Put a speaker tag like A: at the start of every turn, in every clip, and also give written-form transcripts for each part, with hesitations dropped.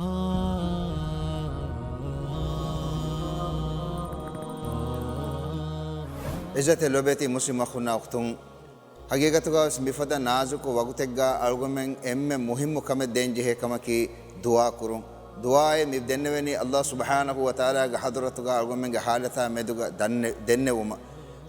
A: إجت اللبتي مسلم أخونا أختم حقيقة بفضل نازك وقتك أرجومن مهم كم الدنجه كم كي دعاء كرون دعاء مبدنني الله سبحانه وتعالى حضرتك أرجومن حالتها مدوغ دنوما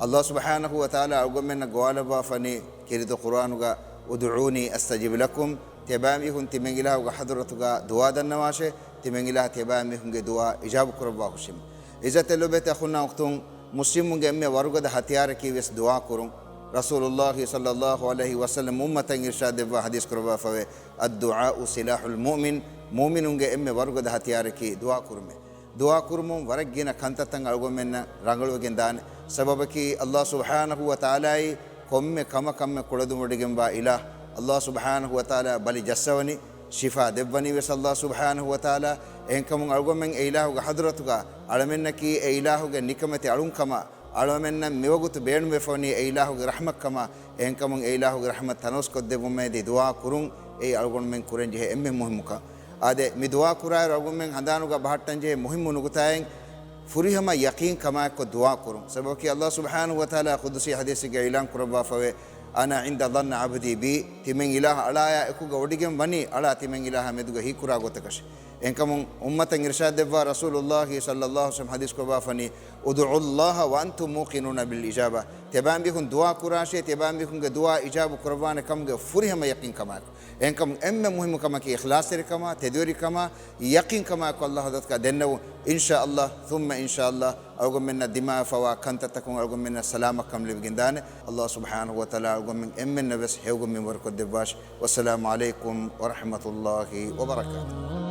A: الله سبحانه وتعالى أرجومن قوالبا فني كريد القرآن ودعوني أستجيب لكم تبامي هن تمنجلها وحضرتك دعاء دنواشه تمنجلها تبامي هن دعاء إجاب كربا خشم إجت اللبتي أخونا أختم مسلمون جميع ورقة هتيار كي بس دعاء كرون رسول الله صلى الله عليه وسلم أمة إرشاد وحديث كربا فوي الدعاء سلاح المؤمن مؤمنون جميع ورقة هتيار كي دعاء كرمون ورقينا كنت تنقل منا رجلو جندان سبب كي الله سبحانه وتعالى كم كردو مدجم با إله الله سبحانه وتعالى بلي جسوني شفاء دبني بس الله سبحانه وتعالى إنكم أرجومن إله وحضرتك علمنا كي إله ونكمة علوم كما علمنا ميوجت بين مفوني إله ورحمة كما إنكم إله ورحمة تنوس كده بمدي دعاء كرون أي أرجومن كورن جه مهمك هذا مدعاء كراي أرجومن هندانو كبهتن جه مهم نقطعين فريهما يقين كما كدعاء كرون سبب كي الله سبحانه وتعالى قدسي حديث جايلان كربا فوي أنا عند ظن عبدي بي تمن إله على يكو غوديجم بني على تمن إله مدوغ هي كرا غوتكش إنكم أمة إرشاد دفا رسول الله صلى الله عليه وسلم حديث كبا فني ادعوا الله وأنتم موقنون بالإجابة تبان بيكون دعاء كراشة تبان بيكون دعاء إجابة كربان كم فريهما يقين كما إنكم مهم كما كي إخلاص كما تدوري كما يقين كما الله ذاتك دنو إن شاء الله ثم إن شاء الله أرجو منا الدماء فوا كنت تكون أرجو منا السلامة كم لبجندان الله سبحانه وتعالى أرجو من من بس هيوجو من ورك الدباش والسلام عليكم ورحمة الله وبركاته.